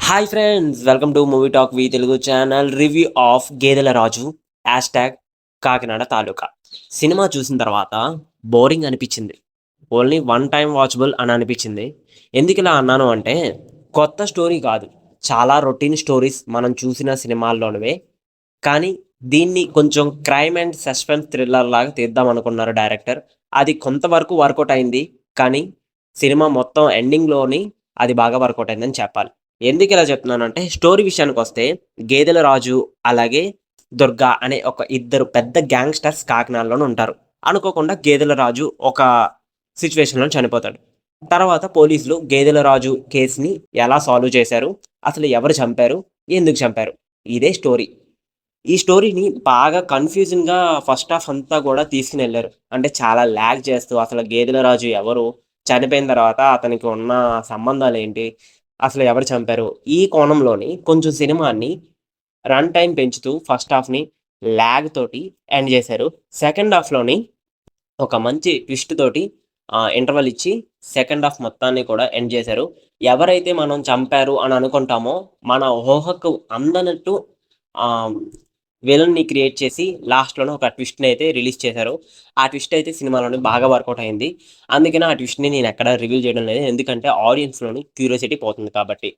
Hi friends, welcome to movie talk V Telugu channel. Review of Gedela Raju hashtag Kakinada taluka. సినిమా చూసిన తర్వాత boring అనిపించింది. Only one time watchable అని అనిపించింది. ఎందుకు ఇలా అన్నాను అంటే, కొత్త స్టోరీ కాదు, చాలా రొటీన్ స్టోరీస్ మనం చూసిన సినిమాల్లోనివే. కానీ దీన్ని కొంచెం క్రైమ్ అండ్ సస్పెన్స్ థ్రిల్లర్ లాగా తీద్దాం అనుకున్నారు డైరెక్టర్. అది కొంతవరకు వర్కౌట్ అయింది. కానీ సినిమా మొత్తం ఎండింగ్లోని అది బాగా వర్కౌట్ అయిందని చెప్పాలి. ఎందుకు ఇలా చెప్తున్నానంటే, స్టోరీ విషయానికి వస్తే, గేదెల రాజు అలాగే దుర్గా అనే ఒక ఇద్దరు పెద్ద గ్యాంగ్స్టర్స్ కాకినాడలోనే ఉంటారు. అనుకోకుండా గేదెల రాజు ఒక సిచ్యువేషన్లో చనిపోతాడు. తర్వాత పోలీసులు గేదెల రాజు కేసుని ఎలా సాల్వ్ చేశారు, అసలు ఎవరు చంపారు, ఎందుకు చంపారు, ఇదే స్టోరీ. ఈ స్టోరీని బాగా కన్‌ఫ్యూజింగ్‌గా ఫస్ట్ హాఫ్ అంతా కూడా తీసుకొనెళ్లారు. అంటే చాలా లాగ్ చేస్తూ అసలు గేదెల రాజు ఎవరు? చనిపోయిన తర్వాత అతనికి ఉన్న సంబంధాలేంటి? అసలు ఎవరు చంపారు? ఈ కోణంలోని కొంచెం సినిమాని రన్ టైమ్ పెంచుతూ ఫస్ట్ హాఫ్‌ని లాగ్ తోటి ఎండ్ చేశారు. సెకండ్ హాఫ్‌లోని ఒక మంచి ట్విస్ట్ తోటి ఇంటర్వల్ ఇచ్చి సెకండ్ హాఫ్ మొత్తాన్ని కూడా ఎండ్ చేశారు. ఎవరైతే మనం చంపారు అని అనుకుంటామో, మన ఊహకు అందనట్టు ఆహ్, విలన్ని క్రియేట్ చేసి లాస్ట్‌లోనే ఒక ట్విస్ట్‌ని అయితే రిలీజ్ చేశారు. ఆ ట్విస్ట్ అయితే సినిమాలోని బాగా వర్కౌట్ అయింది. అందుకనే ఆ ట్విస్ట్‌ని నేను ఎక్కడ రివీల్ చేయడం లేదు. ఎందుకంటే ఆడియన్స్‌లోని క్యూరియాసిటీ పోతుంది కాబట్టి.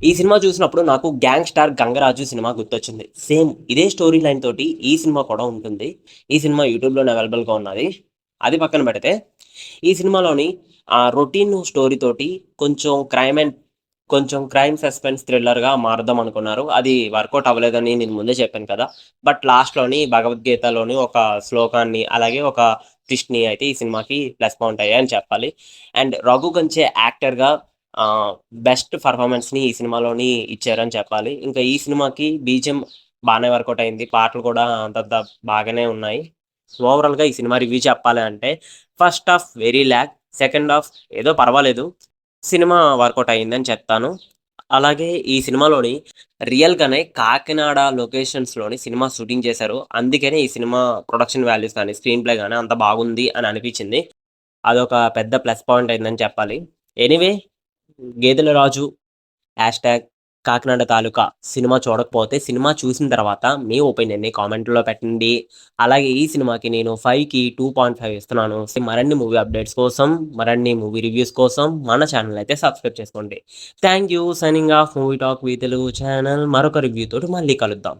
ఈ సినిమా చూసినప్పుడు నాకు 'గ్యాంగ్ స్టార్ గంగరాజు' సినిమా గుర్తొచ్చింది. సేమ్ ఇదే స్టోరీ లైన్ తోటి ఈ సినిమా కూడా ఉంటుంది. ఈ సినిమా యూట్యూబ్‌లోనే అవైలబుల్‌గా ఉన్నది. అది పక్కన పెడితే, ఈ సినిమాలోని రొటీన్ స్టోరీ తోటి కొంచెం క్రైమ్ సస్పెన్స్ థ్రిల్లర్‌గా మారుద్దాం అనుకున్నారు. అది వర్కౌట్ అవ్వలేదని నేను ముందే చెప్పాను కదా! బట్ లాస్ట్‌లోని భగవద్గీతలోని ఒక శ్లోకాన్ని, అలాగే ఒక ట్విస్ట్‌ని అయితే ఈ సినిమాకి ప్లస్ పాయింట్ అయ్యాయని చెప్పాలి. అండ్ రఘు కంచే యాక్టర్‌గా ఆహ్, బెస్ట్ పెర్ఫార్మన్స్‌ని ఈ సినిమాలోని ఇచ్చారని చెప్పాలి. ఇంకా ఈ సినిమాకి బీజీఎం బానే వర్కౌట్ అయింది. పాటలు కూడా అంతంత బాగానే ఉన్నాయి. ఓవరాల్‌గా ఈ సినిమా రివ్యూ చెప్పాలి అంటే, first half very lag. Second half ఏదో పర్వాలేదు. సినిమా వర్కౌట్ అయిందని చెప్తాను. అలాగే ఈ సినిమాలోని రియల్‌గానే కాకినాడ లొకేషన్స్‌లోని సినిమా షూటింగ్ చేశారు. అందుకనే ఈ సినిమా ప్రొడక్షన్ వాల్యూస్ గాని, స్క్రీన్ ప్లే గాని అంత బాగుంది అని అనిపించింది. అదొక పెద్ద ప్లస్ పాయింట్ అయిందని చెప్పాలి. ఎనీవే, 'గేదెల Raju' hashtag Kakinada taluka cinema చూడకపోతే, సినిమా చూసిన తర్వాత మీ ఒపీనియన్‌ని కామెంట్‌లో పెట్టండి. అలాగే ఈ సినిమాకి నేను 5కి 2.5 ఇస్తున్నాను. మరిన్ని మూవీ అప్డేట్స్ కోసం, మరిన్ని మూవీ రివ్యూస్ కోసం మన ఛానెల్ అయితే సబ్స్క్రైబ్ చేసుకోండి. Thank you. Signing off. Movie talk V Telugu channel. మరొక రివ్యూ తోటి మళ్ళీ కలుద్దాం.